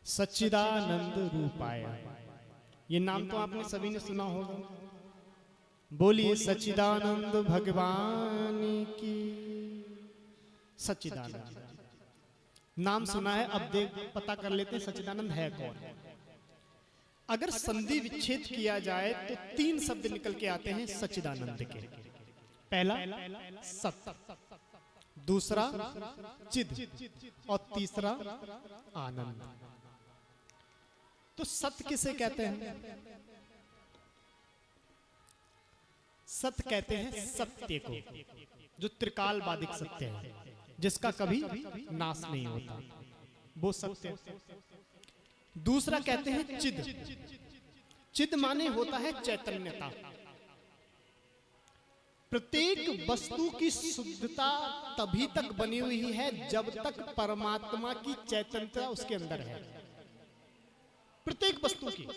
सच्चिदानंद रूपाय। ये नाम तो आपने सभी ने सुना होगा। बोलिए सच्चिदानंद भगवान की। सच्चिदानंद नाम सुना है, अब देख पता कर लेते हैं सच्चिदानंद है कौन। अगर संधि विच्छेद किया जाए तो तीन शब्द निकल के आते हैं सच्चिदानंद के। पहला सत, दूसरा चिद और तीसरा आनंद। तो सत किसे कहते हैं? सत कहते हैं सत्य को, जो त्रिकाल बाधिक सत्य है, जिसका कभी नाश नहीं होता, वो सत्य। दूसरा कहते हैं चिद। चिद माने होता है चैतन्यता। प्रत्येक वस्तु की शुद्धता तभी तक बनी हुई है जब तक परमात्मा की चैतन्यता उसके अंदर है। प्रत्येक वस्तु की,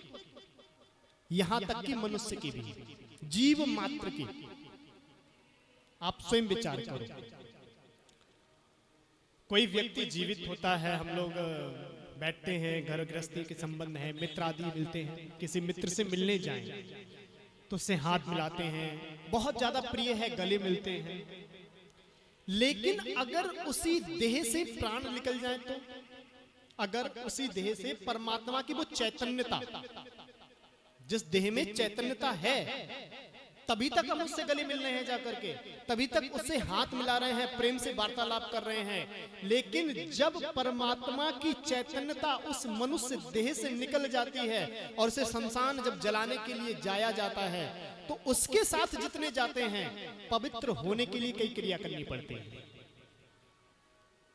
यहां तक कि मनुष्य की भी, जीव मात्र की। आप स्वयं विचार करो, कोई व्यक्ति जीवित होता है, हम लोग बैठते हैं, घर गृहस्थी के संबंध है, मित्र आदि मिलते हैं, किसी मित्र से मिलने जाएं तो उससे हाथ मिलाते हैं, बहुत ज्यादा प्रिय है, गले मिलते हैं। लेकिन अगर उसी देह से प्राण निकल जाए तो, अगर उसी देह से परमात्मा की वो चैतन्यता, जिस देह में चैतन्यता है, तभी तक हम उससे गले मिल रहे हैं जाकर के, तभी तक उससे हाथ मिला रहे हैं, प्रेम से वार्तालाप कर रहे हैं। लेकिन जब परमात्मा की चैतन्यता उस मनुष्य देह से निकल जाती है और उसे शमशान जब जलाने के लिए जाया जाता है, तो उसके साथ जितने जाते हैं, पवित्र होने के लिए कई क्रिया करनी पड़ती है।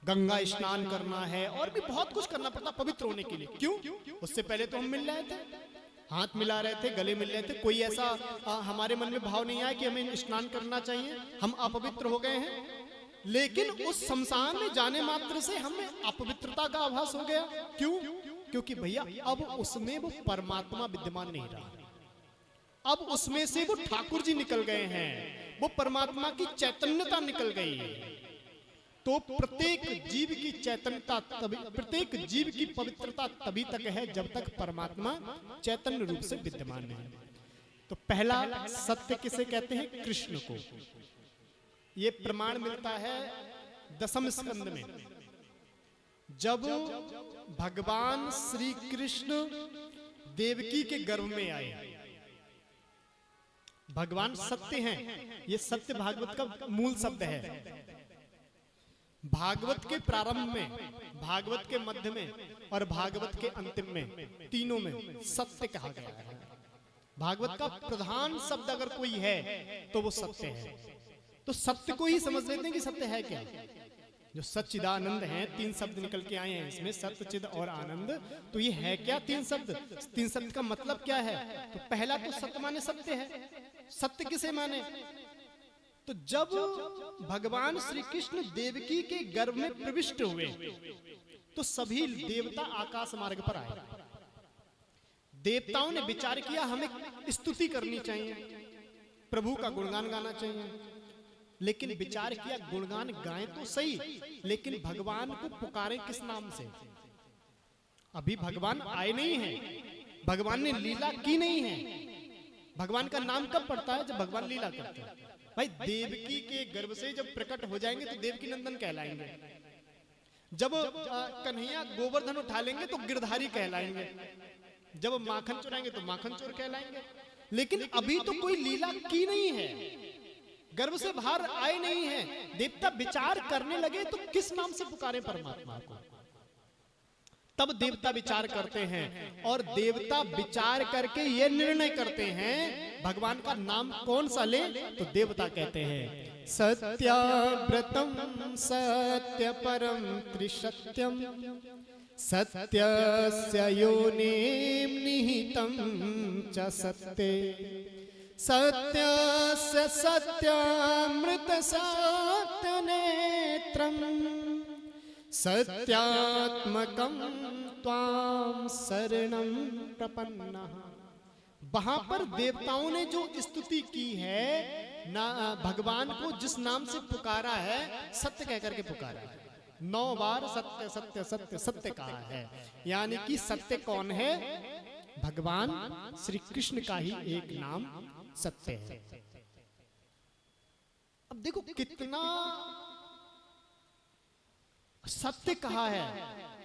गंगा स्नान करना है और भी बहुत कुछ करना पड़ता पवित्र होने के लिए। क्यों? उससे पहले तो हम मिल रहे थे, हाथ मिला रहे थे, गले मिल रहे थे, कोई ऐसा हमारे मन में भाव नहीं आया कि हमें स्नान करना चाहिए, हम अपवित्र हो गए हैं। लेकिन उस शमशान में जाने मात्र से हमें अपवित्रता का आभास हो गया। क्यों? क्योंकि भैया अब उसमें वो परमात्मा विद्यमान नहीं रहा, अब उसमें से वो ठाकुर जी निकल गए हैं, वो परमात्मा की चैतन्यता निकल गई है। तो प्रत्येक जीव की चैतन्यता तभी, प्रत्येक जीव की पवित्रता तभी तक है जब तक परमात्मा चैतन्य रूप से विद्यमान है। तो पहला सत्य किसे कहते हैं? कृष्ण को। ये प्रमाण मिलता है दशम स्कंद में, जब भगवान श्री कृष्ण देवकी के गर्भ में आए। भगवान सत्य हैं, ये सत्य भागवत का मूल शब्द है। भागवत के प्रारंभ में, भागवत के मध्य में और भागवत के अंतिम में, तीनों में सत्य कहा गया है। भागवत का प्रधान शब्द अगर कोई है तो वो सत्य है। तो सत्य को ही समझ लेते हैं कि सत्य है क्या। जो सच्चिदानंद है, तीन शब्द निकल के आए हैं इसमें, सत्य, चिद और आनंद। तो ये है क्या? तीन शब्द। तीन शब्द का मतलब क्या है? तो पहला तो सत्य माने सत्य है। सत्य किसे माने? तो जब भगवान श्री कृष्ण देवकी के गर्भ में प्रविष्ट हुए तो सभी देवता आकाश मार्ग पर आए। देवताओं ने विचार किया हमें स्तुति करनी चाहिए, प्रभु का गुणगान गाना चाहिए। लेकिन विचार किया गुणगान गाएं तो सही, लेकिन भगवान को पुकारें किस नाम से? अभी भगवान आए नहीं हैं, भगवान ने लीला की नहीं है। भगवान का नाम कब पड़ता है? जब भगवान लीला करते हैं। भाई देवकी के गर्भ से जब प्रकट हो जाएंगे तो देवकी नंदन कहलाएंगे। जब कन्हैया गोवर्धन उठा लेंगे तो गिरधारी कहलाएंगे। जब माखन चुराएंगे तो माखन चोर कहलाएंगे। लेकिन अभी तो कोई लीला की नहीं है, गर्भ से बाहर आए नहीं है। देवता विचार करने लगे तो किस नाम से पुकारे परमात्मा को? तब देवता विचार करते हैं और देवता विचार करके ये निर्णय करते हैं भगवान का नाम कौन सा ले। तो देवता कहते हैं सत्याव्रतम सत्य परम त्रिसत्यम सत्यस्य योनिं निहितं च सत्ये सत्यस्य सत्यामृत सत्यनेत्रम सत्यात्मकं त्वां शरणं प्रपन्नः। वहां पर देवताओं ने जो स्तुति की है ना, भगवान को जिस नाम से पुकारा है, सत्य कहकर के पुकारा है। 9 बार सत्य सत्य सत्य सत्य कहा है। यानी कि सत्य कौन है? भगवान श्री कृष्ण का ही एक नाम सत्य है। अब देखो कितना सत्य कहा है,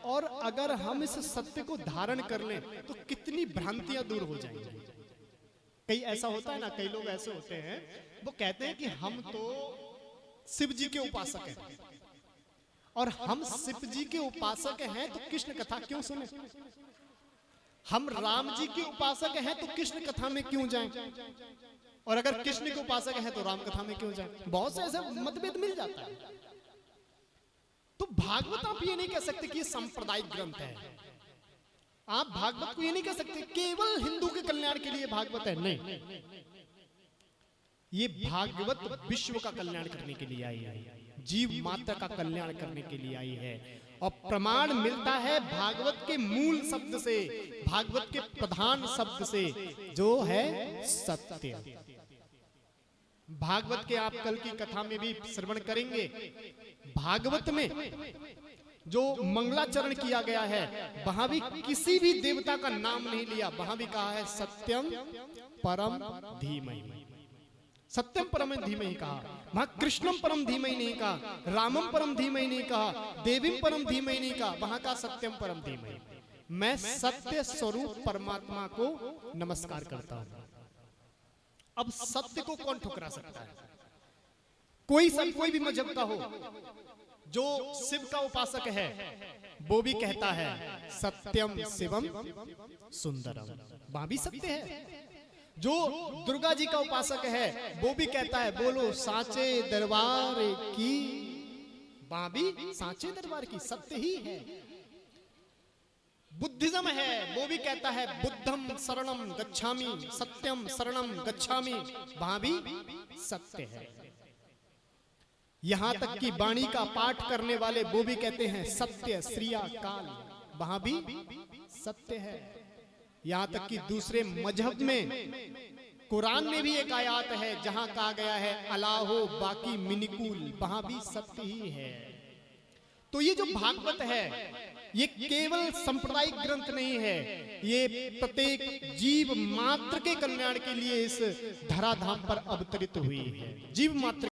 और अगर हम इस सत्य को धारण कर लें तो कितनी भ्रांतियां दूर हो जाएंगी। कई ऐसा होता है ना, कई लोग ऐसे होते हैं, वो कहते हैं कि हम तो शिव जी के उपासक हैं, और हम शिव जी के उपासक हैं तो कृष्ण कथा क्यों सुने? हम राम जी के उपासक हैं तो कृष्ण कथा में क्यों जाएं? और अगर कृष्ण के उपासक हैं तो राम कथा में क्यों जाएं? बहुत से ऐसे मतभेद मिल जाता है। तो भागवत आप ये नहीं कह सकते कि ये सांप्रदायिक ग्रंथ है। आप भागवत को ये नहीं कह सकते केवल हिंदू के कल्याण के लिए भागवत है। नहीं, ये भागवत विश्व का कल्याण करने के लिए आई है, जीव मात्र का कल्याण करने के लिए आई है। और प्रमाण मिलता है भागवत के मूल शब्द से, भागवत के प्रधान शब्द से, जो है सत्य। भागवत के आप कल की कथा में भी श्रवण करेंगे। भागवत में जो मंगलाचरण किया गया है, वहां भी किसी भी देवता का नाम नहीं लिया, वहां भी कहा है सत्यम परम धीमहि। सत्यम परम धीमहि कहा, वहां कृष्णम परम धीमहि नहीं कहा, रामम परम धीमहि नहीं कहा, देवीम परम धीमहि नहीं कहा, वहां का सत्यम परम धीमहि। मैं सत्य स्वरूप परमात्मा को नमस्कार करता हूं। अब सत्य को कौन ठुकरा सकता है? कोई भी मजहब का हो, जो शिव का उपासक है वो भी कहता है सत्यम शिवम सुंदरम, वहां भी सत्य है। जो दुर्गा जी का उपासक है वो भी कहता है बोलो साचे दरबार की, वहां भी साचे दरबार की, सत्य ही है। बुद्धिज्म है वो भी कहता है बुद्धम शरणम गच्छामि, सत्यम शरणम गच्छामि, वहां भी सत्य है। यहां तक कि वाणी का पाठ करने वाले वो भी कहते हैं सत्य श्रिया काल, वहां भी सत्य है। यहां तक कि दूसरे मजहब में कुरान में भी एक आयत है जहां कहा गया है अलाहो बाकी मिनिकुल, वहां भी सत्य ही है। तो ये जो भागवत है ये केवल सांप्रदायिक ग्रंथ नहीं है, ये प्रत्येक जीव मात्र के कल्याण के लिए इस धराधाम पर अवतरित हुई है। जीव मात्र